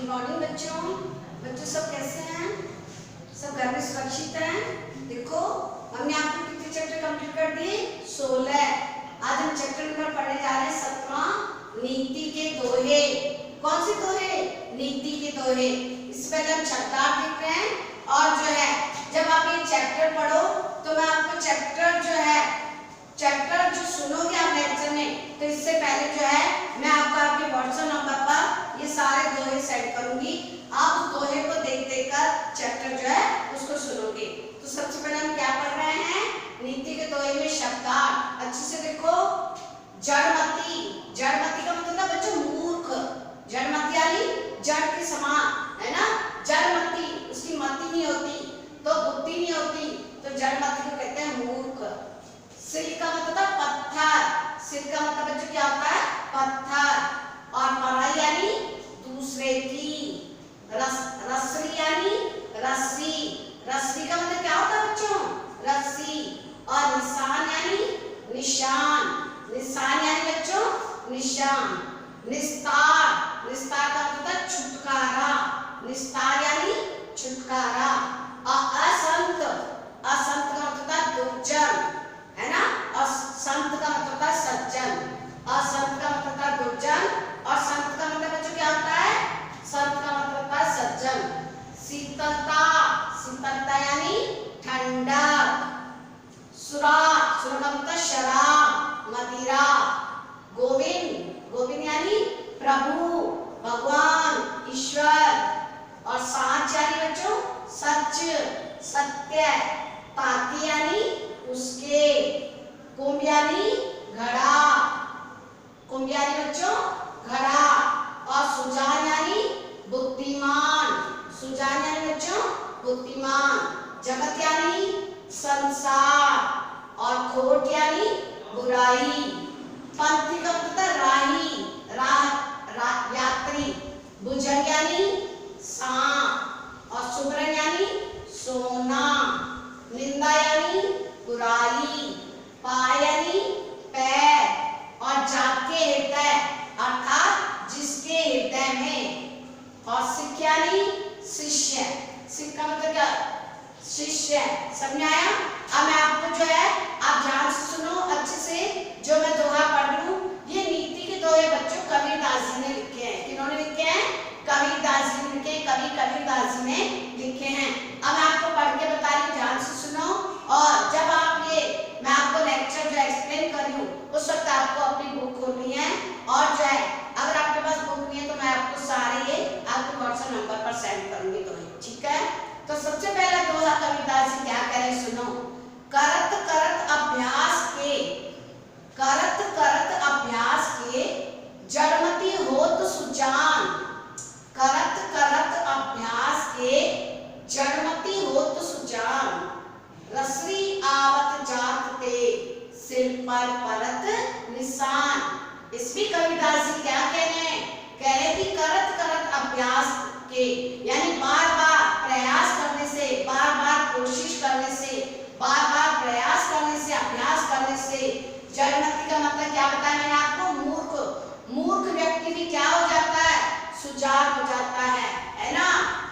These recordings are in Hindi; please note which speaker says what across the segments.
Speaker 1: गुड मॉर्निंग बच्चों। बच्चों सब कैसे हैं? सब घर में सुरक्षित हैं? देखो हमने आपको कितने चैप्टर कंप्लीट कर दिए? 16। आज हम चैप्टर नंबर पढ़ने जा रहे हैं 7वां, नीति के दोहे। कौन से दोहे? नीति के दोहे। इससे पहले हम शब्दार्थ देख रहे हैं और जो है जब आप ये चैप्टर पढ़ो तो मैं आपको चैप्टर जो सुनोगे आप लेक्चर में, तो इससे पहले जो है मैं आपको आपके व्हाट्सएप नंबर पर ये सारे दोहे सेंड करूंगी। आप उस दोहे को देख कर चैप्टर जो है उसको सुनोगे। तो सबसे पहले हम क्या पढ़ रहे हैं? नीति के दोहे में शब्दार्थ। अच्छे से देखो। जड़मति। जड़मति का मतलब था बच्चों मूर्ख। जड़मति यानी जड़ के समान, है ना? जड़मति, उसकी मति नहीं होती तो बुद्धि नहीं होती, तो जड़मति को कहते हैं मूर्ख। सिल का मतलब था पत्थर। सिल का मतलब बच्चों क्या होता है? पत्थर। और पराई यानी दूसरे की। रसरी यानी रस्सी। रस्सी का मतलब क्या होता है बच्चों? रस्सी। और निशान यानी निशान। निशान यानी बच्चों निशान। निस्तार। निस्तार का मतलब छुटकारा। निस्तार यानी छुटकारा। और असंत। असंत का मतलब दुर्जन, है ना? और संत का मतलब था सज्जन। असंत का मतलब था दुर्जन और संत का मतलब बच्चों क्या होता है? संत का मतलब था सज्जन। शीतलता। शीतलता यानी ठंडक। सुरा। सुरा का मतलब शराब, मदिरा। गोविंद। गोविंद यानी प्रभु, भगवान, ईश्वर। और साच यानी बच्चों सच, सत्य। ताती यानी उसके। कुंभ यानी घड़ा। कुंभ यानी बच्चों घड़ा। और सुजान यानी बुद्धिमान। सुजान यानी बच्चों बुद्धिमान। जगत यानी संसार। और खोट यानी बुराई। पंथी का मतलब राही, यात्री। भुजंग यानी सांप। और सुब्रन यानी सोना। निंदा यानी बुराई। पाय यानी पैर। और जाके हृदय अर्थात जिसके हृदय में। और सिख यानी शिष्य। सिख का मतलब क्या? शिष्य। समझ में आया? अब मैं आपको जो है आप ध्यान से सुनो अच्छे से। जो मैं दोहा पढ़ रही हूँ ये नीति के दोहे बच्चों कबीरदास जी ने लिखे हैं। किन्होंने लिखे हैं? कबीरदास जी ने लिखे। कवि कबीरदास जी ने लिखे हैं। अब मैं आपको पढ़ के बता रही हूँ, ध्यान से सुनो। और जब आप ये मैं आपको लेक्चर जो एक्सप्लेन कर रही हूँ उस वक्त आपको अपनी बुक खोलनी है। और जो है अगर आपके पास बुक नहीं है तो मैं आपको सारे ये आपके व्हाट्सएप नंबर पर सेंड करूंगी दोहे, ठीक है? तो सबसे पहला दोहा कबीरदास जी क्या कह रहे हैं सुनो। करत करत अभ्यास के, करत करत अभ्यास के जड़मति होत सुजान। करत करत अभ्यास के जड़मति होत सुजान। रसरी आवत जात ते सिर पर परत निशान। इस भी कबीरदास जी क्या कह रहे हैं? कह रहे हैं कि करत करत अभ्यास के यानी बार बार प्रयास करने से, बार बार कोशिश करने से, बार बार प्रयास करने से, अभ्यास करने से। जड़मति का मतलब क्या बताया मैंने आपको? मूर्ख। मूर्ख व्यक्ति भी क्या हो जाता है? सुजान हो जाता है ना?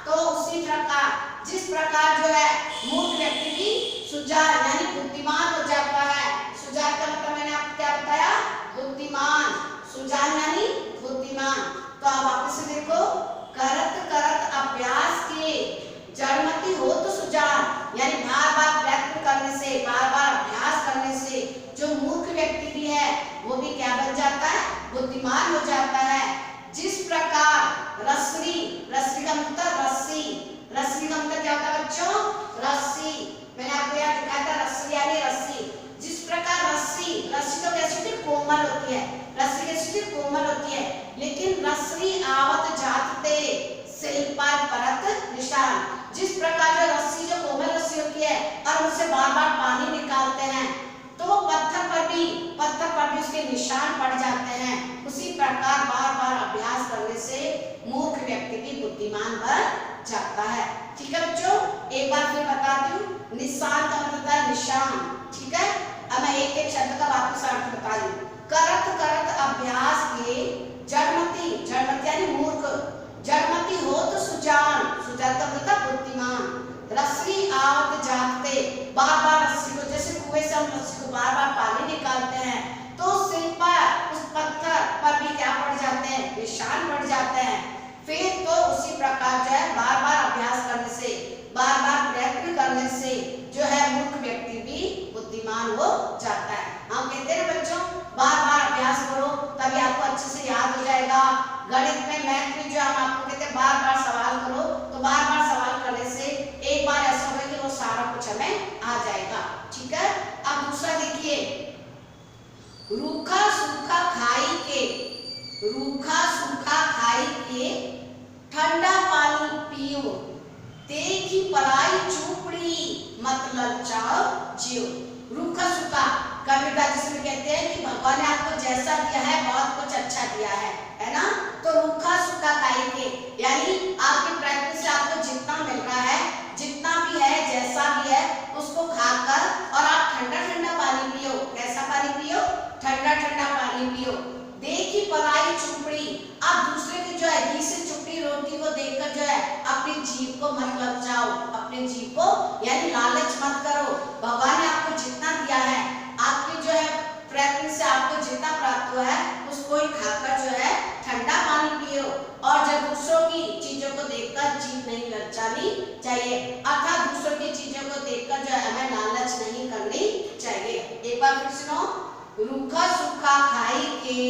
Speaker 1: तो उसी प्रकार जिस प्रकार जो है मूर्ख व्यक्ति भी सुजान यानी बुद्धिमान हो जाता है। सुजान का मतलब मैंने आपको क्या बताया? बुद्धिमान। सुजान यानी बुद्धिमान। तो आप वापस से देखो। करत करत अभ्यास के जड़मति हो तो सुजान यानी बार बार प्रयत्न करने से, बार बार अभ्यास करने से जो मूर्ख व्यक्ति भी है वो भी क्या बन जाता है? बुद्धिमान हो जाता है। जिस प्रकार रसरी, रसरी का मतलब रस्सी। रस्सी का मतलब क्या होता है बच्चों? रस्सी। मैंने आपको यहाँ दिखाया था रस्सी यानी रस्सी। जिस प्रकार रस्सी, रस्सी तो कैसी होती है? कोमल होती है। रस्सी कैसी होती है? कोमल होती है। लेकिन रसरी आवत जाते सिल पर परत निशान। जिस प्रकार जो रस्सी जो कोमल रस्सी होती है और उससे बार बार पानी निकालते हैं तो वो पत्थर पर भी उसके निशान पड़ जाते हैं। उसी प्रकार बार बार अभ्यास करने से मूर्ख व्यक्ति भी बुद्धिमान बन जाता है। ठीक है बच्चों? एक बार फिर बताती हूँ। निशान का मतलब है निशान, ठीक है? अब मैं एक एक शब्द का वापस अर्थ बता रही हूँ। करत करत अभ्यास के जड़मति, जड़मति यानी मूर्ख, जड़मति हो अच्छे से याद हो जाएगा। गणित में, मैथ में जो हम आपको कहते हैं बार बार सवाल करो, तो बार बार सवाल करने से एक बार ऐसा होगा कि वो सारा कुछ हमें आ जाएगा। ठीक है, अब दूसरा देखिए, रूखा सूखा खाई के, रूखा सूखा खाई के ठंडा पानी पियो, देखी पराई चूपड़ी मत ललचाओ जियो। रूखा सूखा कविता जिसमें कहते हैं कि भगवान ने आपको जैसा दिया है बहुत कुछ अच्छा दिया है ना। तो रूखा सूखा खाई के यानी आपकी प्रैक्टिस से आपको जितना मिल रहा है, जितना भी है, जैसा भी है, उसको खाकर और आप ठंडा ठंडा पानी पियो। कैसा पानी पियो? ठंडा ठंडा पानी पियो। देखी पराई चुपड़ी, आप दूसरे की जो है घी से चुपड़ी रोटी को देखकर जो है अपनी जीभ को मत ललचाओ, अपने जीभ को यानी लालच मत करो। भगवान ने आपको जितना दिया है, आपकी जो है प्रयत्न से आपको जितना प्राप्त हुआ है, उसको ही खाकर जो है ठंडा पानी पियो। और जब दूसरों की चीजों को देखकर जीभ नहीं ललचानी चाहिए, अर्थात दूसरों की चीजों को देखकर जो है हमें लालच नहीं करनी चाहिए। एक बार फिर सुनो, रूखा सूखा खाई के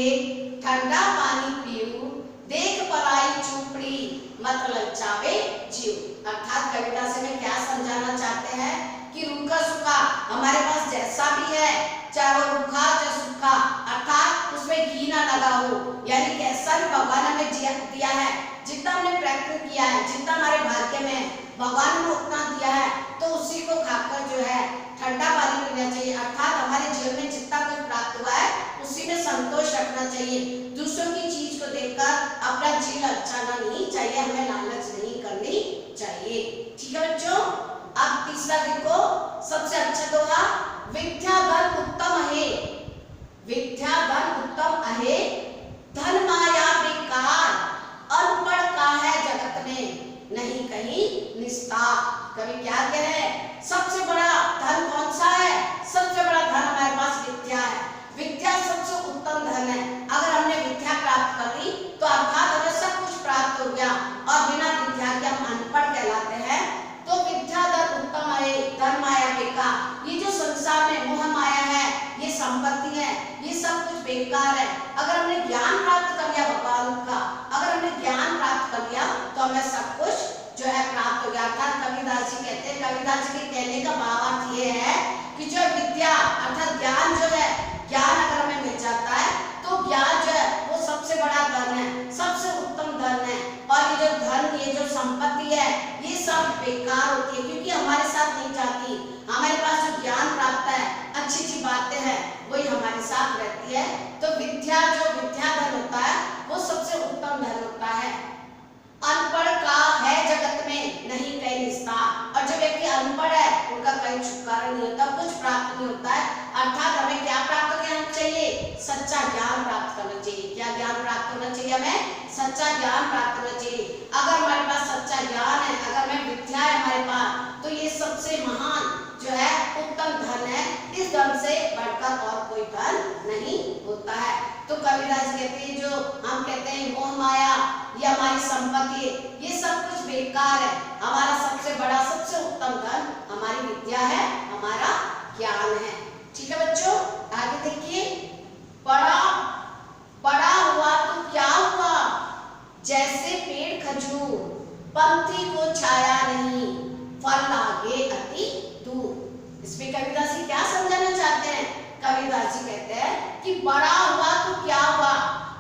Speaker 1: ठंडा पानी पियो, देख पराई चूपड़ी मत ललचावे जियो। अर्थात कविता से में क्या समझाना चाहते हैं कि रूखा सूखा हमारे पास जैसा भी है, चाहे वो रूखा चाहे सूखा, अर्थात उसमें घी ना लगा हो, यानी कैसा भी भगवान हमें दिया है, जितना हमने प्रयत्न किया है, जितना हमारे भाग्य में है, भगवान ने उतना दिया है, तो उसी को खाकर जो है ठंडा पानी पीना चाहिए। अर्थात हमारे जीवन में जितना कुछ प्राप्त हुआ है उसी में संतोष रखना चाहिए। दूसरों की चीज को देखकर अपना जी ललचाना नहीं चाहिए, हमें लालच नहीं करनी चाहिए। ठीक है बच्चों, अब तीसरा देखो, सबसे अच्छा दोहा, विद्या धन उत्तम है, विद्या धन उत्तम है, धन माया बेकार, अनपढ़ का है जगत में नहीं कहीं निस्तार। कवि क्या कह रहे हैं? सबसे बड़ा धन कौन सा है? सबसे बड़ा धन हमारे पास विद्या है। विद्या सबसे उत्तम धन है। अगर हमने विद्या प्राप्त कर ली तो अर्थात हमें सब कुछ प्राप्त हो गया, और बिना विद्या के हम अनपढ़ कहलाते हैं। तो विद्या धन उत्तम है, धन माया बेकार। ये जो संसार में मोह माया है, ये संपत्ति है, ये सब कुछ बेकार है। अगर हमने ज्ञान प्राप्त कर लिया भगवान का, अगर हमने ज्ञान प्राप्त कर लिया तो हमें सब कुछ जो है प्राप्त हो गया। अर्थात कबीरदास जी कहते हैं, कबीरदास जी के कहने का भावार्थ ये है कि जो विद्या अर्थात ज्ञान जो है, ज्ञान अगर हमें मिल जाता है तो ज्ञान जो है वो सबसे बड़ा धन है, सबसे उत्तम धन है। और ये जो धन, ये जो संपत्ति है, ये सब बेकार होती है क्योंकि हमारे साथ नहीं जाती। हमारे पास जो ज्ञान प्राप्त है, अच्छी अच्छी बातें हैं, वही हमारे साथ रहती है। तो विद्या, जो विद्या धन होता है, वो सबसे उत्तम धन होता है। अनपढ़ का है जगत में नहीं कहीं निस्तार। और जो व्यक्ति अनपढ़ है उनका कहीं छुटकारा नहीं होता, कुछ प्राप्त नहीं होता है। अर्थात हमें क्या प्राप्त करना चाहिए? सच्चा ज्ञान प्राप्त करना चाहिए। क्या ज्ञान प्राप्त होना चाहिए? हमें सच्चा ज्ञान प्राप्त होना चाहिए। अगर हमारे पास सच्चा ज्ञान है, अगर में विद्या है हमारे पास, तो ये सबसे महान जो है उत्तम धन है। इस धन से बढ़कर और कोई धन नहीं होता है। तो कबीरदास कहते हैं, जो हम कहते हैं मोह माया, ये हमारी संपत्ति, ये सब कुछ बेकार है। हमारा सबसे बड़ा, सबसे उत्तम धन हमारी विद्या है, हमारा ज्ञान है। ठीक है बच्चों, आगे देखिए, बड़ा बड़ा हुआ तो क्या हुआ, जैसे पेड़ खजूर, पंक्ति को छाया नहीं, फल लागे अति दूर। इसमें कबीरदास जी क्या समझाना चाहते हैं? कबीरदास जी कहते हैं कि बड़ा हुआ तो क्या हुआ,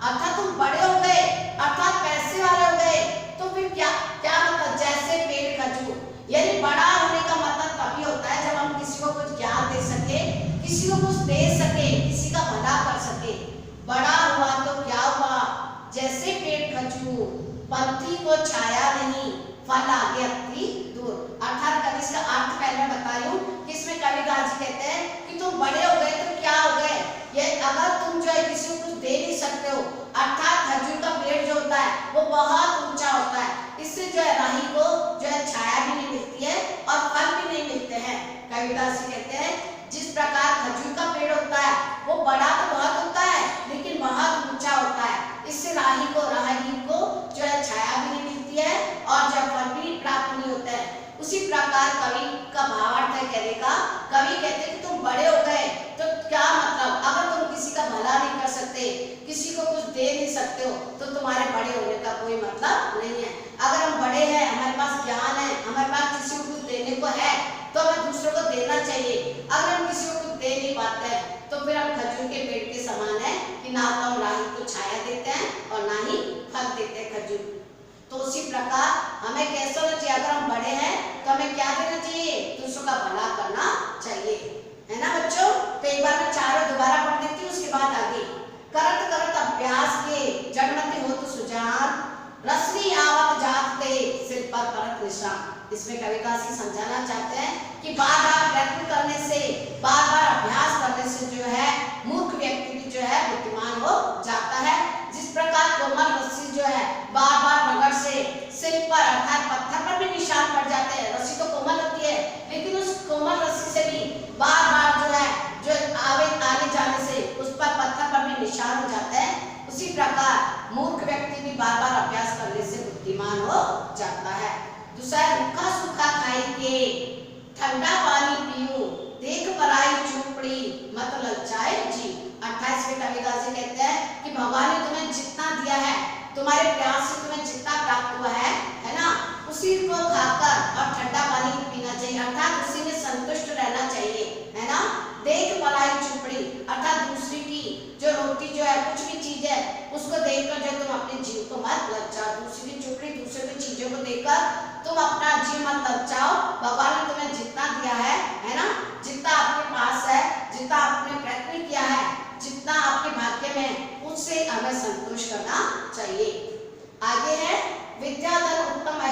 Speaker 1: अर्थात तुम बड़े हो गए, अर्थात पैसे वाले हो गए, तो फिर क्या क्या मतलब? जैसे पेड़ खजूर, यानी बड़ा होने का मतलब तभी होता है जब हम किसी को कुछ ज्ञान दे सके, किसी को कुछ दे सके, किसी का भला कर सके। बड़ा हुआ तो क्या हुआ, जैसे पेड़ खजूर, पंक्ति को छाया नहीं, फल आगे अति दूर। अर्थात कभी इसका अर्थ पहले बता रही हूँ कि इसमें कबीरदास जी कहते हैं कि तुम बड़े हो गए तो क्या हो गए, ये अगर तुम जो है किसी को कुछ दे नहीं सकते हो, अर्थात खजूर का पेड़ जो होता है वो बहुत ऊंचा होता है, इससे जो है राही को जो है छाया भी नहीं मिलती है और फल भी नहीं मिलते हैं। कबीरदास जी कहते हैं जिस प्रकार खजूर का पेड़ होता है वो बड़ा तो बहुत होता है लेकिन बहुत ऊंचा होता है, इससे राहगीर को जो है छाया भी नहीं मिलती है और जो फल भी प्राप्त नहीं होता है। उसी प्रकार कवि का भावार्थ है कहने का, कवि कहते हैं कि तुम बड़े हो गए तो क्या मतलब, अगर तुम किसी का भला नहीं कर सकते, किसी को कुछ दे नहीं सकते हो तो तुम्हारे बड़े होने का कोई मतलब नहीं है। अगर हम बड़े हैं, हमारे पास ज्ञान है, हमारे पास किसी को कुछ देने को है तो हमें दूसरों को देना चाहिए। अगर हम किसी को कुछ दे नहीं पाते हैं तो फिर हम खजूर के पेड़ के समान है कि ना तो हम राही को छाया देते हैं और ना ही फल देते हैं खजूर। तो उसी प्रकार हमें कैसा होना चाहिए, अगर हम बड़े हैं तो हमें क्या देना चाहिए, दूसरों का भला करना चाहिए, है ना बच्चों। तो एक बार मैं चारों दोबारा पढ़ देती हूँ, उसके बाद आगे। करत करत अभ्यास के जड़मति होत सुजान, रसनी आवत जात ते सिर पर परत निशान। इसमें कविता से समझाना चाहते हैं कि बार बार प्रयत्न करने से, बार बार अभ्यास करने से जो है मूर्ख व्यक्ति भी जो है बुद्धिमान हो जाता है। जिस प्रकार कोमल रस्सी जो है बार बार रगड़ से सिर पर अर्थात पत्थर पर भी निशान पड़ जाते हैं। रस्सी तो कोमल होती है लेकिन उस कोमल रस्सी से भी बार बार जो है जो आगे जाने से उस पर पत्थर पर भी निशान हो जाता है। उसी प्रकार मूर्ख व्यक्ति भी बार बार अभ्यास करने से बुद्धिमान हो जाता है। दूसरा, रूखा सूखा खाई के ठंडा पानी पियो, देख पराई चूपड़ी मत ललचाए जी। 28वें कविता से कहते हैं कि भगवान ने तुम्हें जितना दिया है, तुम्हारे प्यास से तुम्हें जितना प्राप्त हुआ है ना, उसी को खाकर और ठंडा पानी पीना चाहिए, अर्थात उसी में संतुष्ट रहना चाहिए, है ना। देख पराई चूपड़ी अर्थात दूसरी की जो रोटी जो है, कुछ भी चीज है, उसको देखकर जो तुम अपने जीव को मत ललचाओ। दूसरी की चूपड़ी, दूसरे की चीजों को देखकर तुम अपना जीव मत ललचाओ। भगवान ने तुम्हें जितना दिया है ना, जितना आपके पास है, जितना आपने प्रयत्न किया है, जितना आपके भाग्य में, उससे हमें संतोष करना चाहिए। आगे है, विद्या धन उत्तम है,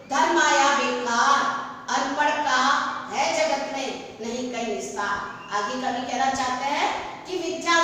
Speaker 1: धन माया बेकार, अनपढ़ का है जगत में नहीं कहीं निस्तार। आगे कवि कहना चाहते हैं कि विद्या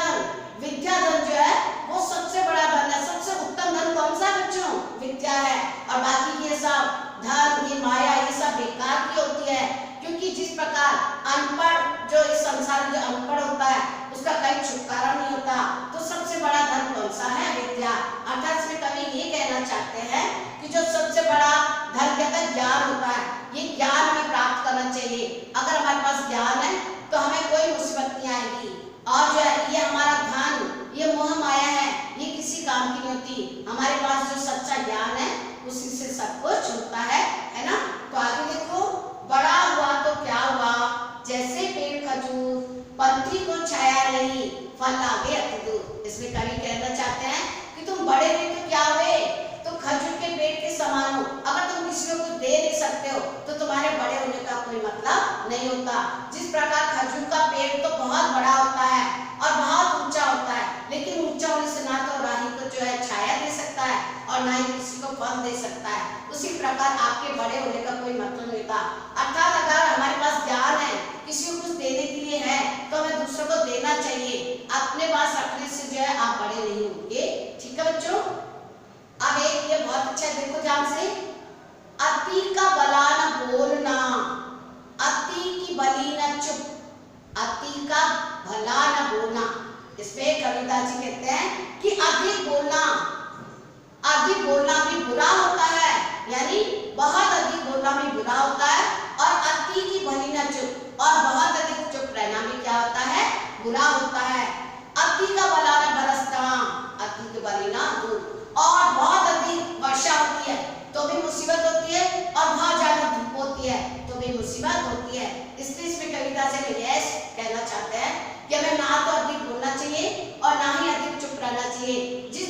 Speaker 1: धन जो है वो सबसे बड़ा धन है। सबसे उत्तम धन कौन सा बच्चों, विद्या है। और बाकी ये सब धन, ये माया, ये सब बेकार की होती है, क्योंकि जिस प्रकार अनपढ़ जो इस संसार में जो अनपढ़ होता है उसका कहीं छुटकारा नहीं होता, तो सबसे बड़ा धन कौन सा है, विद्या। अर्थात इसमें कवि ये कहना चाहते हैं कि जो सबसे बड़ा धन कहता है ज्ञान होता है, ये ज्ञान हमें प्राप्त करना चाहिए। अगर हमारे पास ज्ञान है तो हमें कोई मुसीबत नहीं आएगी। और जो है ये हमारा धन, ये मोह माया है, ये किसी काम की नहीं होती। हमारे पास जो सच्चा ज्ञान है उसी से सब कुछ होता है ना। तो आगे देखो, बड़ा हुआ तो क्या हुआ, जैसे पेड़ खजूर, पंथी को छाया नहीं, फल लागे अति दूर। इसमें कवि कहना चाहते हैं कि तुम बड़े हुए तो क्या हुए, तो खजूर के पेड़ के समान हो। अगर तुम किसी को कुछ दे नहीं सकते हो तो तुम्हारे बड़े होने का कोई मतलब नहीं होता। जिस प्रकार खजूर का पेड़ तो बहुत बड़ा होता है और बहुत ऊंचा होता है, लेकिन ऊंचा होने से ना तो राही को जो है छाया दे सकता है और ना ही किसी को फल दे सकता है, उसी प्रकार आपके बड़े होने का कोई मतलब नहीं होता। अर्थात अगर हमारे पास ज्ञान है, किसी को कुछ देने के लिए है, तो हमें दूसरों को देना चाहिए। अपने पास रखने से जो है आप बड़े नहीं होंगे। ठीक है बच्चों। अब एक ये बहुत अच्छा है, देखो ध्यान से, अति का भला न बोलना, अति की भली न चुप, अति का भला न बोलना। इसमें कविता जी कहते हैं कि अधिक बोलना भी बुरा होता है, यानी बहुत अधिक बोलना भी बुरा होता है, और अति की भली न चुप, और बहुत अधिक चुप रहना भी क्या होता है, बुरा होता है। अति का भला न बरसना, अति की भली न दूर, और बहुत अधिक वर्षा होती है तो भी मुसीबत होती है, और बहुत ज्यादा धूप होती है तो भी मुसीबत होती है। इसलिए इसमें कविता से यह कहना चाहते हैं कि हमें ना तो अधिक बोलना चाहिए और ना ही अधिक चुप रहना चाहिए। जिस